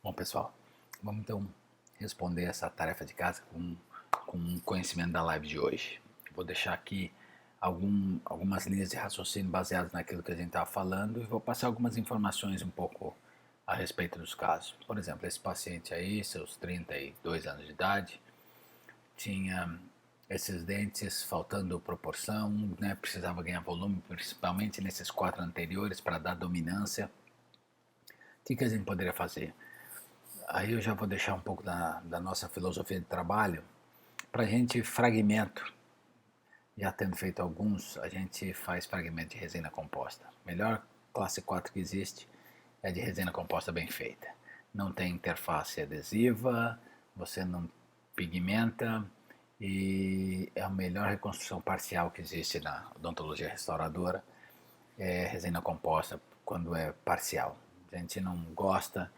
Bom, pessoal, vamos então responder essa tarefa de casa com conhecimento da live de hoje. Vou deixar aqui algumas linhas de raciocínio baseadas naquilo que a gente estava falando e vou passar algumas informações um pouco a respeito dos casos. Por exemplo, esse paciente aí, seus 32 anos de idade, tinha esses dentes faltando proporção, né? Precisava ganhar volume, principalmente nesses 4 anteriores para dar dominância. O que a gente poderia fazer? Aí eu já vou deixar um pouco da nossa filosofia de trabalho para a gente fragmento. Já tendo feito alguns, a gente faz fragmento de resina composta. Melhor classe 4 que existe é de resina composta bem feita. Não tem interface adesiva, você não pigmenta e é a melhor reconstrução parcial que existe na odontologia restauradora. É resina composta quando é parcial. A gente não gosta,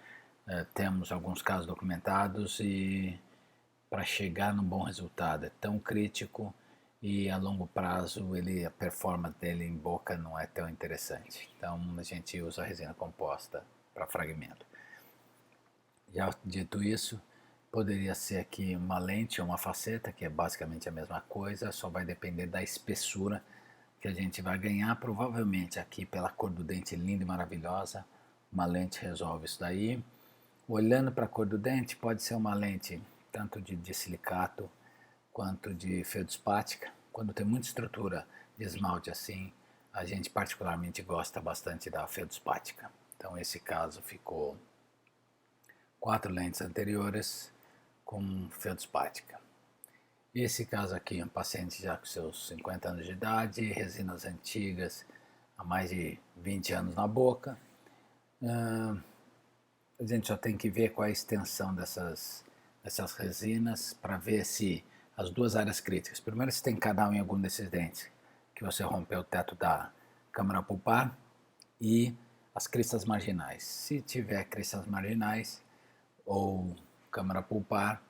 temos alguns casos documentados e para chegar num bom resultado é tão crítico e a longo prazo a performance dele em boca não é tão interessante. Então a gente usa a resina composta para fragmento. Já dito isso, poderia ser aqui uma lente ou uma faceta, que é basicamente a mesma coisa, só vai depender da espessura que a gente vai ganhar. Provavelmente aqui pela cor do dente linda e maravilhosa, uma lente resolve isso daí. Olhando para a cor do dente, pode ser uma lente tanto de silicato quanto de felduspática. Quando tem muita estrutura de esmalte assim, a gente particularmente gosta bastante da felduspática. Então esse caso ficou 4 lentes anteriores com felduspática. Esse caso aqui é um paciente já com seus 50 anos de idade, resinas antigas, há mais de 20 anos na boca. A gente só tem que ver qual é a extensão dessas resinas para ver se as duas áreas críticas. Primeiro, se tem canal em algum desses dentes, que você rompeu o teto da câmara pulpar e as cristas marginais. Se tiver cristas marginais ou câmara pulpar,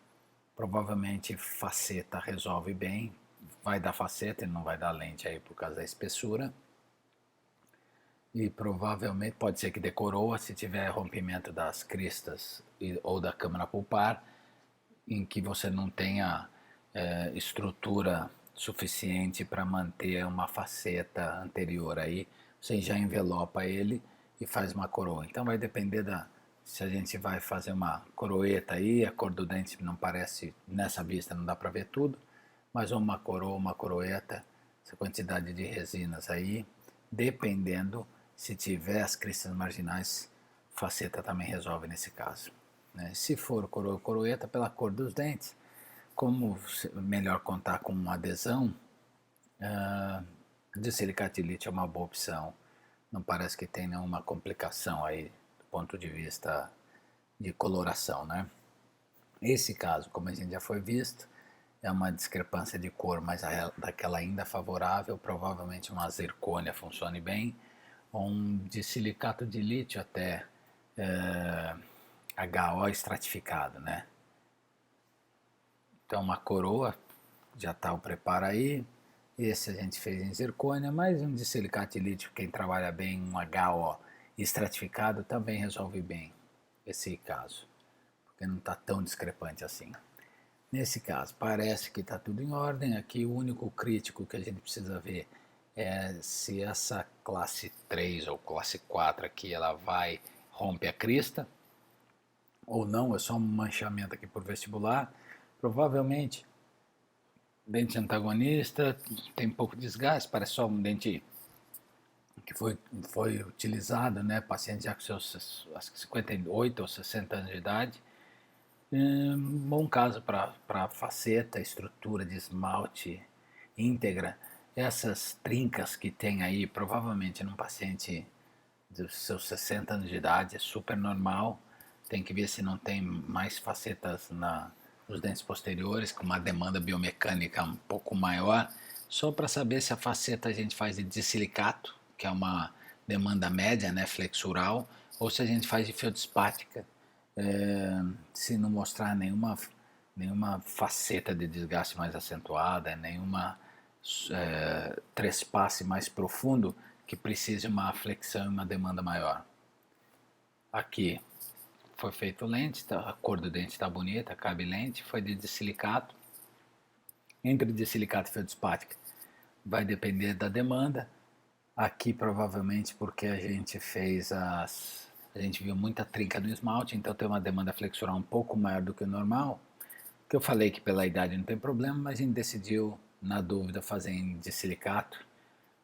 provavelmente faceta resolve bem, vai dar faceta e não vai dar lente aí por causa da espessura. E provavelmente pode ser que dê coroa se tiver rompimento das cristas ou da câmara pulpar, em que você não tenha estrutura suficiente para manter uma faceta anterior aí, você já envelopa ele e faz uma coroa. Então vai depender se a gente vai fazer uma coroeta aí, a cor do dente não parece, nessa vista não dá para ver tudo, mas uma coroa, uma coroeta, essa quantidade de resinas aí, dependendo, se tiver as cristas marginais, faceta também resolve nesse caso. Né? Se for coroa ou coroeta, pela cor dos dentes, como melhor contar com uma adesão, de silicatilite é uma boa opção. Não parece que tem nenhuma complicação aí do ponto de vista de coloração, né? Esse caso, como a gente já foi visto, é uma discrepância de cor, mas daquela ainda favorável, provavelmente uma zircônia funcione bem, ou um de silicato de lítio até HO estratificado, né? Então uma coroa, já está o preparo aí. Esse a gente fez em zircônia, mas um de silicato de lítio, quem trabalha bem, um HO estratificado também resolve bem esse caso, porque não está tão discrepante assim. Nesse caso, parece que está tudo em ordem. Aqui o único crítico que a gente precisa ver é se essa classe 3 ou classe 4 aqui, ela vai romper a crista ou não, é só um manchamento aqui por vestibular. Provavelmente, dente antagonista, tem pouco desgaste, parece só um dente que foi utilizado, né? Paciente já com seus 58 ou 60 anos de idade. Bom caso para faceta, estrutura de esmalte íntegra. Essas trincas que tem aí, provavelmente num paciente dos seus 60 anos de idade, é super normal. Tem que ver se não tem mais facetas nos dentes posteriores, com uma demanda biomecânica um pouco maior, só para saber se a faceta a gente faz de silicato, que é uma demanda média, né, flexural, ou se a gente faz de felduspática, se não mostrar nenhuma faceta de desgaste mais acentuada, nenhuma trespasse mais profundo que precise uma flexão e uma demanda maior. Aqui foi feito lente, a cor do dente está bonita, cabe lente, foi de silicato. Entre de silicato e feldspath vai depender da demanda. Aqui provavelmente porque a gente viu muita trinca no esmalte, então tem uma demanda flexural um pouco maior do que o normal. Que eu falei que pela idade não tem problema, mas a gente decidiu, na dúvida, fazer em de silicato.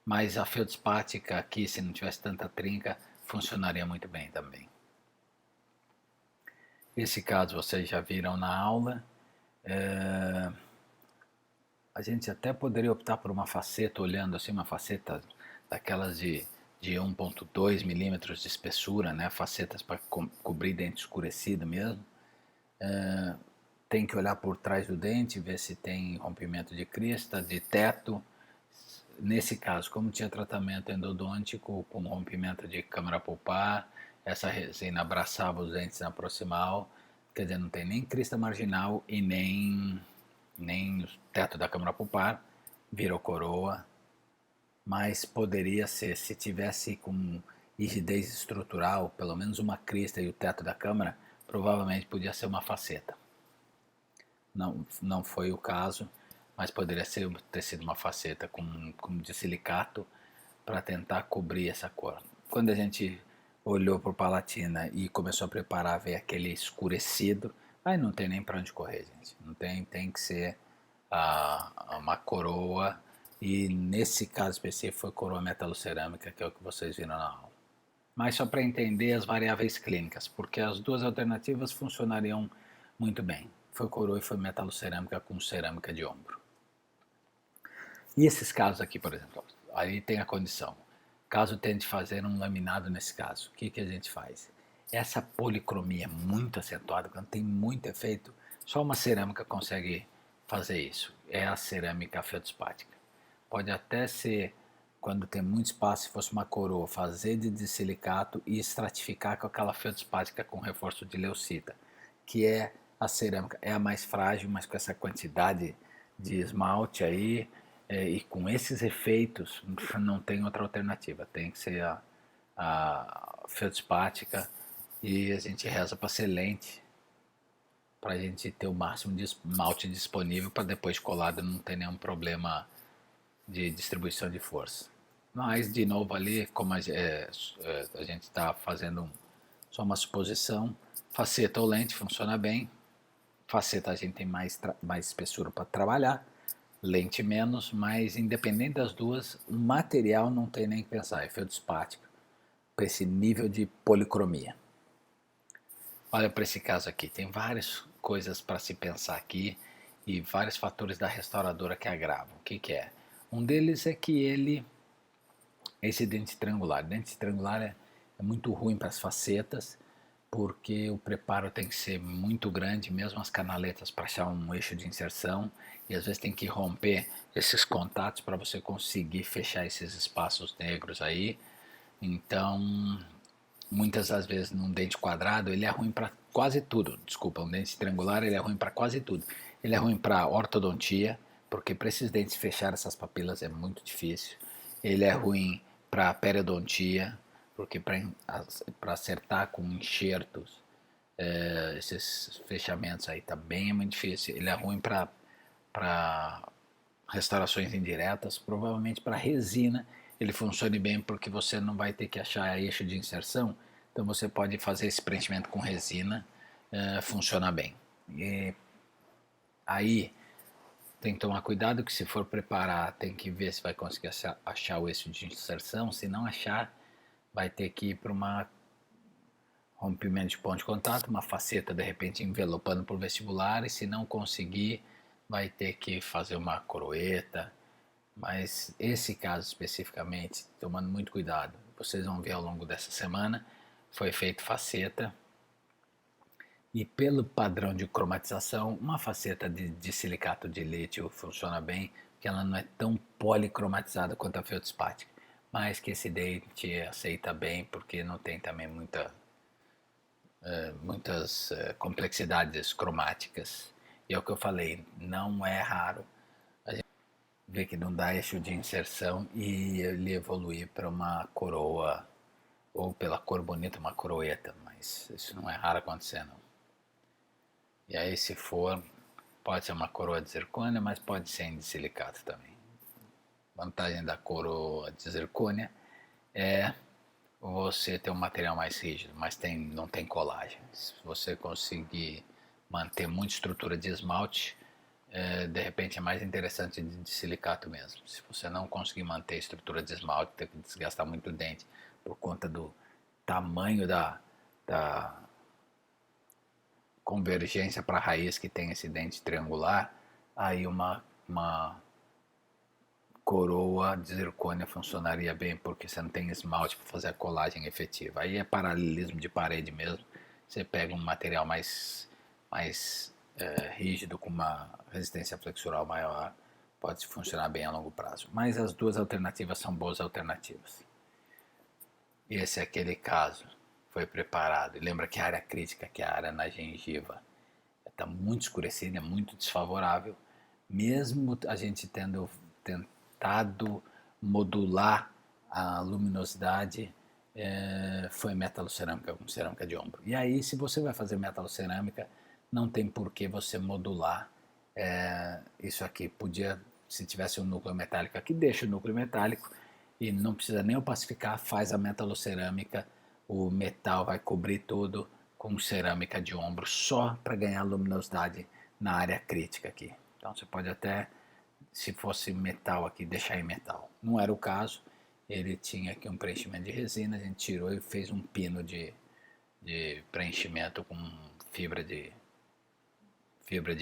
Mas a feldspática aqui, se não tivesse tanta trinca, funcionaria muito bem também. Esse caso vocês já viram na aula. A gente até poderia optar por uma faceta, olhando assim, uma faceta daquelas de 1,2 milímetros de espessura, né? Facetas para cobrir dente escurecido mesmo. Tem que olhar por trás do dente, ver se tem rompimento de crista, de teto. Nesse caso, como tinha tratamento endodôntico com rompimento de câmara pulpar, essa resina abraçava os dentes na proximal, quer dizer, não tem nem crista marginal e nem o teto da câmara pulpar, virou coroa, mas poderia ser, se tivesse com rigidez estrutural, pelo menos uma crista e o teto da câmara, provavelmente podia ser uma faceta. Não foi o caso, mas poderia ter sido uma faceta com de silicato para tentar cobrir essa cor. Quando a gente olhou para o palatina e começou a preparar, ver aquele escurecido, aí não tem nem para onde correr, gente. Não tem que ser uma coroa, e nesse caso específico foi coroa metalocerâmica, que é o que vocês viram na aula. Mas só para entender as variáveis clínicas, porque as duas alternativas funcionariam muito bem. Foi coroa e foi metalocerâmica com cerâmica de ombro. E esses casos aqui, por exemplo, aí tem a condição. Caso tente fazer um laminado nesse caso, o que a gente faz? Essa policromia muito acentuada, quando tem muito efeito, só uma cerâmica consegue fazer isso. É a cerâmica feldspática. Pode até ser, quando tem muito espaço, se fosse uma coroa, fazer de silicato e estratificar com aquela feldspática com reforço de leucita, que é a cerâmica, é a mais frágil, mas com essa quantidade de esmalte aí, e com esses efeitos, não tem outra alternativa, tem que ser a feldspática, e a gente reza para ser lente, para a gente ter o máximo de esmalte disponível para depois colado não ter nenhum problema de distribuição de força. Mas, de novo ali, como a gente está fazendo só uma suposição, faceta ou lente funciona bem. Faceta a gente tem mais espessura para trabalhar, lente menos, mas independente das duas, o material não tem nem que pensar, é feldspático, para esse nível de policromia. Olha para esse caso aqui, tem várias coisas para se pensar aqui e vários fatores da restauradora que agravam. O que é? Um deles é que esse dente triangular. Dente triangular é muito ruim para as facetas, porque o preparo tem que ser muito grande, mesmo as canaletas para achar um eixo de inserção, e às vezes tem que romper esses contatos para você conseguir fechar esses espaços negros aí. Então, muitas das vezes num dente quadrado ele é ruim para quase tudo. Desculpa, um dente triangular ele é ruim para quase tudo. Ele é ruim para ortodontia, porque para esses dentes fechar essas papilas é muito difícil. Ele é ruim para periodontia, porque para acertar com enxertos, esses fechamentos aí também é muito difícil. Ele é ruim para restaurações indiretas, provavelmente para resina ele funcione bem porque você não vai ter que achar eixo de inserção, então você pode fazer esse preenchimento com resina, funciona bem. E aí tem que tomar cuidado que se for preparar tem que ver se vai conseguir achar o eixo de inserção, se não achar vai ter que ir para uma rompimento de ponto de contato, uma faceta de repente envelopando por vestibular, e se não conseguir vai ter que fazer uma coroeta. Mas esse caso especificamente, tomando muito cuidado, vocês vão ver ao longo dessa semana, foi feito faceta, e pelo padrão de cromatização, uma faceta de silicato de lítio funciona bem, porque ela não é tão policromatizada quanto a feldspática, mas que esse dente aceita bem, porque não tem também muitas complexidades cromáticas. E é o que eu falei, não é raro ver que não dá eixo de inserção e ele evoluir para uma coroa, ou pela cor bonita, uma coroeta, mas mas isso não é raro acontecer não. E aí se for, pode ser uma coroa de zircônia, mas pode ser em silicato também. A vantagem da coroa de zircônia é você ter um material mais rígido, mas não tem colagem. Se você conseguir manter muita estrutura de esmalte, de repente é mais interessante de silicato mesmo. Se você não conseguir manter a estrutura de esmalte, tem que desgastar muito o dente por conta do tamanho da convergência para a raiz que tem esse dente triangular, aí uma coroa de zircônia funcionaria bem, porque você não tem esmalte para fazer a colagem efetiva. Aí é paralelismo de parede mesmo. Você pega um material mais rígido, com uma resistência flexural maior, pode funcionar bem a longo prazo. Mas as duas alternativas são boas alternativas. E esse é aquele caso, foi preparado. E lembra que a área crítica, que é a área na gengiva, está muito escurecida, é muito desfavorável, mesmo a gente tendo tentado modular a luminosidade, foi metalocerâmica com cerâmica de ombro. E aí, se você vai fazer metalocerâmica, não tem por que você modular isso aqui. Podia, se tivesse um núcleo metálico aqui, deixa o núcleo metálico e não precisa nem opacificar, faz a metalocerâmica, o metal vai cobrir tudo com cerâmica de ombro, só para ganhar luminosidade na área crítica aqui. Então você pode até, se fosse metal aqui, deixar em metal. Não era o caso, ele tinha aqui um preenchimento de resina, a gente tirou e fez um pino de preenchimento com fibra de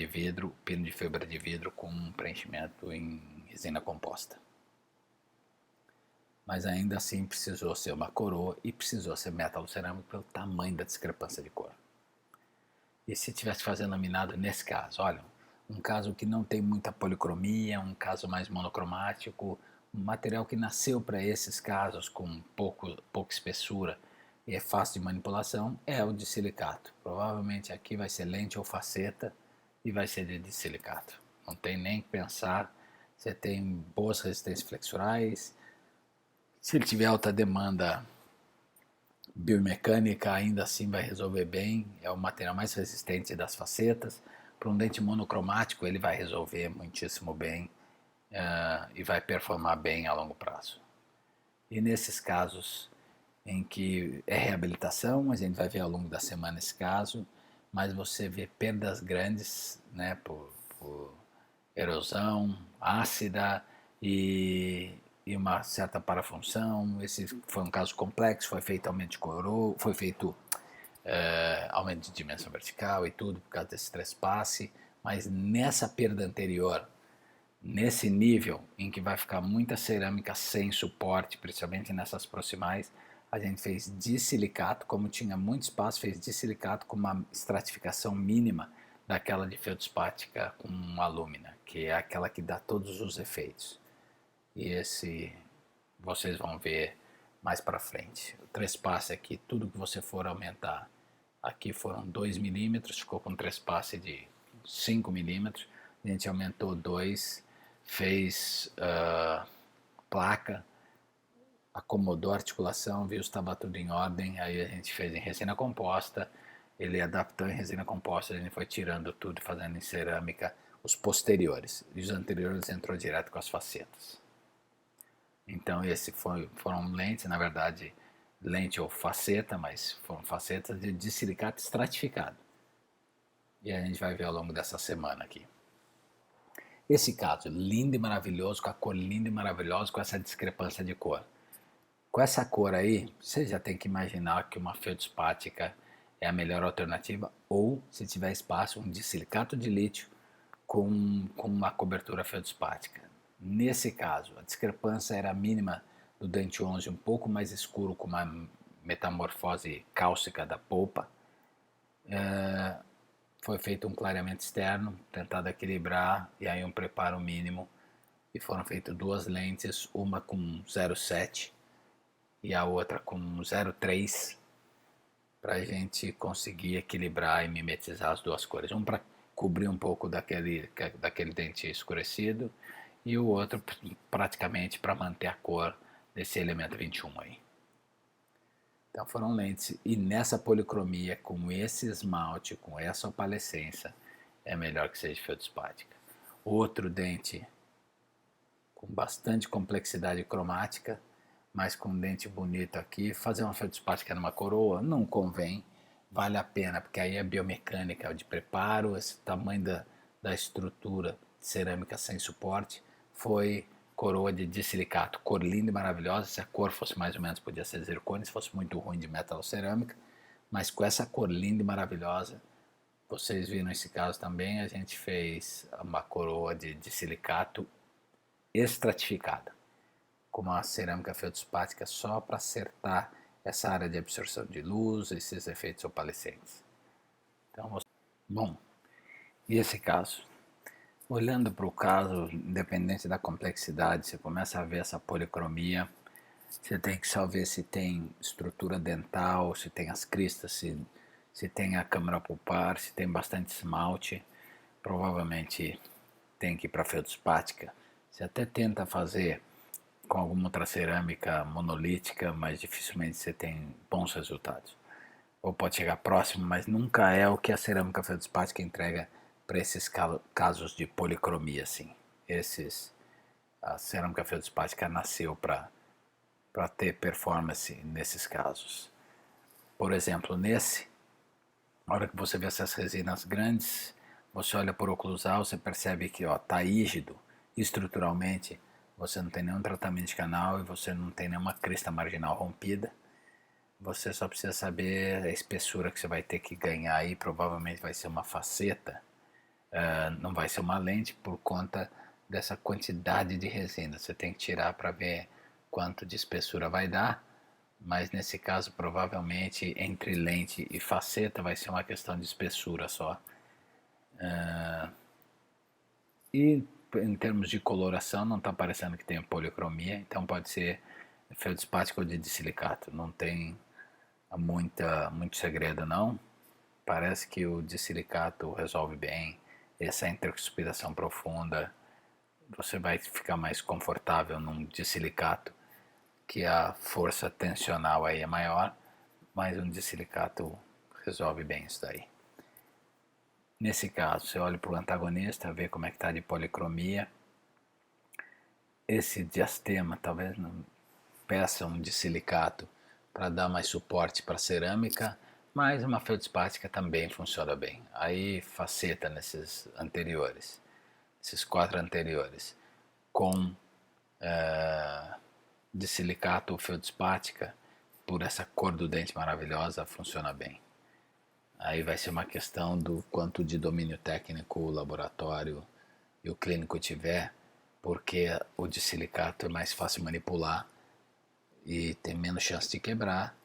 vidro, pino de fibra de vidro com um preenchimento em resina composta. Mas ainda assim precisou ser uma coroa e precisou ser metalocerâmico pelo tamanho da discrepância de cor. E se tivesse fazendo laminado nesse caso, olha, um caso que não tem muita policromia, um caso mais monocromático, um material que nasceu para esses casos com pouca espessura e é fácil de manipulação, é o de silicato. Provavelmente aqui vai ser lente ou faceta e vai ser de silicato. Não tem nem que pensar, você tem boas resistências flexurais. Se ele tiver alta demanda biomecânica, ainda assim vai resolver bem, é o material mais resistente das facetas. Para um dente monocromático ele vai resolver muitíssimo bem e vai performar bem a longo prazo. E nesses casos em que é reabilitação, a gente vai ver ao longo da semana esse caso, mas você vê perdas grandes, né, por erosão ácida e uma certa parafunção. Esse foi um caso complexo, foi feito aumento de coroa, foi feito aumento de dimensão vertical e tudo por causa desse trespasse, mas nessa perda anterior, nesse nível em que vai ficar muita cerâmica sem suporte, principalmente nessas proximais, a gente fez dissilicato, como tinha muito espaço, fez dissilicato com uma estratificação mínima daquela de feldspática com alúmina, que é aquela que dá todos os efeitos. E esse vocês vão ver mais para frente. O trespasse aqui, tudo que você for aumentar, aqui foram 2 milímetros, ficou com um trespasse de 5 milímetros, a gente aumentou 2, fez placa, acomodou a articulação, viu se estava tudo em ordem, aí a gente fez em resina composta, ele adaptou em resina composta, a gente foi tirando tudo e fazendo em cerâmica os posteriores, e os anteriores entrou direto com as facetas. Então foram lentes, na verdade lente ou faceta, mas foram facetas de silicato estratificado. E a gente vai ver ao longo dessa semana aqui. Esse caso, lindo e maravilhoso, com a cor linda e maravilhosa, com essa discrepância de cor. Com essa cor aí, você já tem que imaginar que uma feldspática é a melhor alternativa, ou, se tiver espaço, um dissilicato de lítio com uma cobertura feldspática. Nesse caso, a discrepância era mínima do dente 11, um pouco mais escuro, com uma metamorfose cálcica da polpa. Foi feito um clareamento externo, tentado equilibrar, e aí um preparo mínimo, e foram feitas 2 lentes, uma com 0,7 e a outra com 0,3, para a gente conseguir equilibrar e mimetizar as duas cores. Um para cobrir um pouco daquele dente escurecido, e o outro praticamente para manter a cor desse elemento 21 aí. Então foram lentes, e nessa policromia, com esse esmalte, com essa opalescência, é melhor que seja feldspatica. Outro dente com bastante complexidade cromática, mas com um dente bonito aqui, fazer uma feldspatica numa coroa não convém, vale a pena, porque aí é biomecânica de preparo, esse tamanho da estrutura de cerâmica sem suporte, foi coroa de silicato, cor linda e maravilhosa. Se a cor fosse mais ou menos, podia ser zircônia, se fosse muito ruim, de metalocerâmica, mas com essa cor linda e maravilhosa, vocês viram esse caso também, a gente fez uma coroa de silicato estratificada, com uma cerâmica feldspática só para acertar essa área de absorção de luz, esses efeitos opalescentes. Então, bom, e esse caso? Olhando para o caso, independente da complexidade, você começa a ver essa policromia, você tem que só ver se tem estrutura dental, se tem as cristas, se tem a câmara pulpar, se tem bastante esmalte. Provavelmente tem que ir para a feldspática. Você até tenta fazer com alguma outra cerâmica monolítica, mas dificilmente você tem bons resultados. Ou pode chegar próximo, mas nunca é o que a cerâmica feldspática entrega para esses casos de policromia, assim. A cerâmica feldspática nasceu para ter performance nesses casos. Por exemplo, nesse, na hora que você vê essas resinas grandes, você olha por oclusal, você percebe que está rígido estruturalmente, você não tem nenhum tratamento de canal e você não tem nenhuma crista marginal rompida. Você só precisa saber a espessura que você vai ter que ganhar aí, provavelmente vai ser uma faceta, não vai ser uma lente por conta dessa quantidade de resina. Você tem que tirar para ver quanto de espessura vai dar, mas nesse caso provavelmente entre lente e faceta vai ser uma questão de espessura só. E em termos de coloração não está parecendo que tem policromia, então pode ser feldspático ou de silicato, não tem muito segredo não. Parece que o de silicato resolve bem, essa intercuspiração profunda, você vai ficar mais confortável num de silicato, que a força tensional aí é maior, mas um de silicato resolve bem isso daí. Nesse caso, você olha para o antagonista, vê como é que está de policromia. Esse diastema talvez não peça um de silicato para dar mais suporte para a cerâmica, mas uma feldspática também funciona bem. Aí faceta nesses anteriores, esses 4 anteriores, com de silicato ou feldspática, por essa cor do dente maravilhosa, funciona bem. Aí vai ser uma questão do quanto de domínio técnico o laboratório e o clínico tiver, porque o de silicato é mais fácil manipular e tem menos chance de quebrar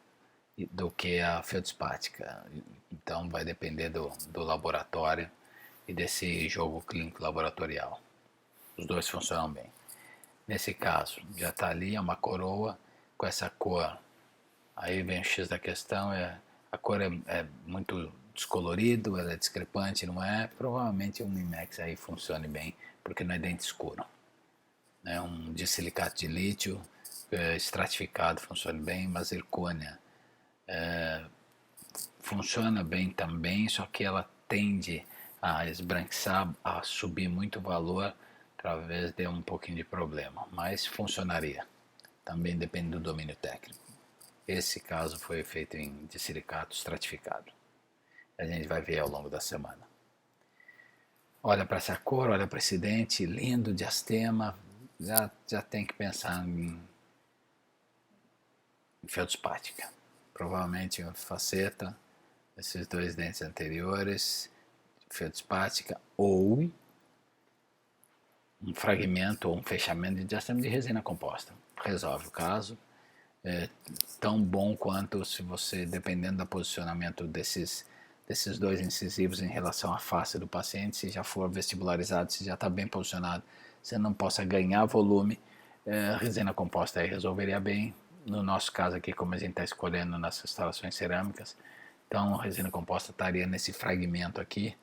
do que a feldspática. Então vai depender do laboratório e desse jogo clínico laboratorial. Os dois funcionam bem. Nesse caso, já está ali, é uma coroa com essa cor. Aí vem o X da questão, a cor é muito descolorido, ela é discrepante, não é? Provavelmente um IMEX aí funcione bem, porque não é dente escuro. Um de silicato de lítio estratificado funciona bem, mas zircônia funciona bem também, só que ela tende a esbranquiçar, a subir muito o valor, talvez dê um pouquinho de problema, mas funcionaria. Também depende do domínio técnico. Esse caso foi feito de silicato estratificado. A gente vai ver ao longo da semana. Olha para essa cor, olha para esse dente lindo, diastema, já tem que pensar em feldspática. Provavelmente uma faceta, esses 2 dentes anteriores, feldspática, ou um fragmento ou um fechamento de diastema de resina composta. Resolve o caso. É tão bom quanto se você, dependendo do posicionamento desses 2 incisivos em relação à face do paciente, se já for vestibularizado, se já está bem posicionado, você não possa ganhar volume, resina composta aí resolveria bem. No nosso caso aqui, como a gente está escolhendo nas instalações cerâmicas, então a resina composta estaria nesse fragmento aqui,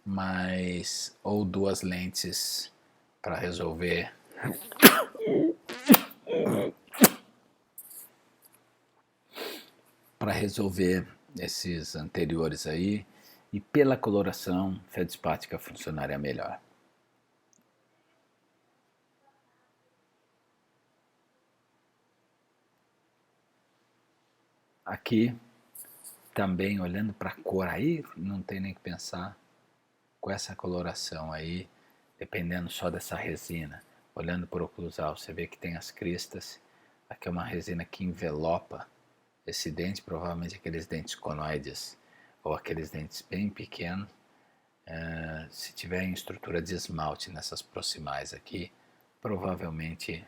mas ou 2 lentes para resolver para resolver esses anteriores aí, e pela coloração feldspática funcionaria melhor. Aqui também olhando para a cor aí, não tem nem que pensar, com essa coloração aí, dependendo só dessa resina, olhando por oclusal, você vê que tem as cristas. Aqui é uma resina que envelopa esse dente, provavelmente aqueles dentes conoides ou aqueles dentes bem pequenos. Se tiver em estrutura de esmalte nessas proximais aqui, provavelmente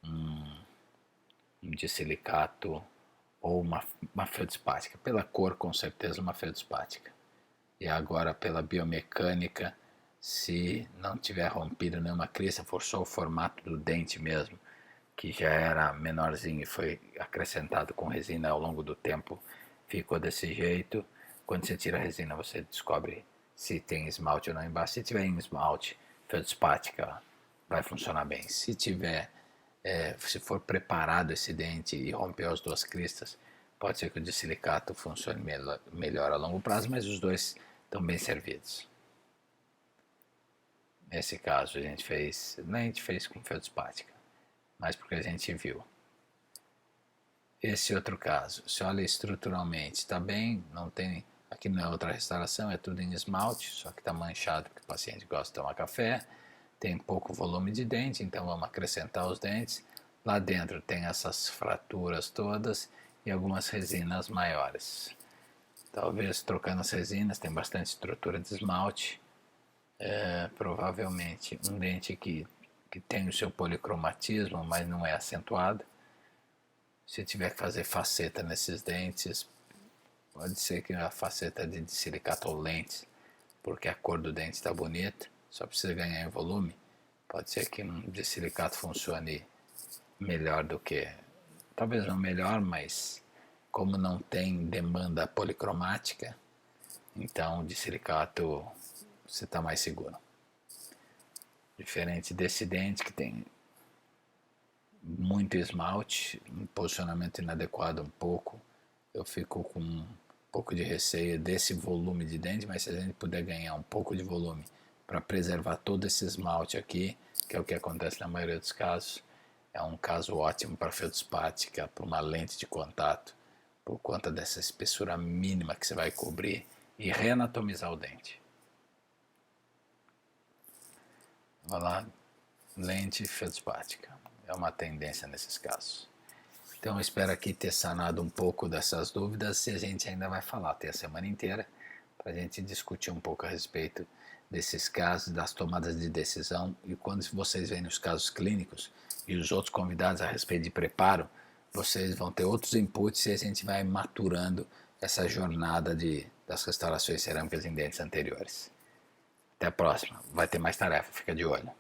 um disilicato ou uma feldspática. Pela cor, com certeza, uma feldspática. E agora, pela biomecânica, se não tiver rompido nenhuma crista, for só o formato do dente mesmo, que já era menorzinho e foi acrescentado com resina ao longo do tempo, ficou desse jeito. Quando você tira a resina, você descobre se tem esmalte ou não embaixo. Se tiver em esmalte, feldspática, vai funcionar bem. Se tiver, se for preparado esse dente e rompeu as duas cristas, pode ser que o disilicato funcione melhor a longo prazo, mas os dois estão bem servidos. Nesse caso a gente fez com feldspática, mas porque a gente viu. Esse outro caso, se olha estruturalmente, está bem, não tem, aqui não é outra restauração, é tudo em esmalte, só que está manchado porque o paciente gosta de tomar café, tem pouco volume de dente, então vamos acrescentar os dentes. Lá dentro tem essas fraturas todas e algumas resinas maiores. Talvez trocando as resinas, tem bastante estrutura de esmalte. Provavelmente um dente que tem o seu policromatismo, mas não é acentuado. Se tiver que fazer faceta nesses dentes, pode ser que a faceta de silicato ou lentes, porque a cor do dente está bonita, só precisa ganhar em volume. Pode ser que um de silicato funcione melhor do que, talvez não melhor, mas como não tem demanda policromática, então de silicato você está mais seguro. Diferente desse dente que tem muito esmalte, um posicionamento inadequado um pouco, eu fico com um pouco de receio desse volume de dente, mas se a gente puder ganhar um pouco de volume para preservar todo esse esmalte aqui, que é o que acontece na maioria dos casos, é um caso ótimo para feldspática, para uma lente de contato, por conta dessa espessura mínima que você vai cobrir e reanatomizar o dente. Vai lá, lente feldspática, é uma tendência nesses casos. Então eu espero aqui ter sanado um pouco dessas dúvidas, e a gente ainda vai falar, tem a semana inteira para a gente discutir um pouco a respeito desses casos, das tomadas de decisão, e quando vocês veem os casos clínicos e os outros convidados a respeito de preparo, vocês vão ter outros inputs e a gente vai maturando essa jornada das restaurações cerâmicas em dentes anteriores. Até a próxima, vai ter mais tarefa, fica de olho.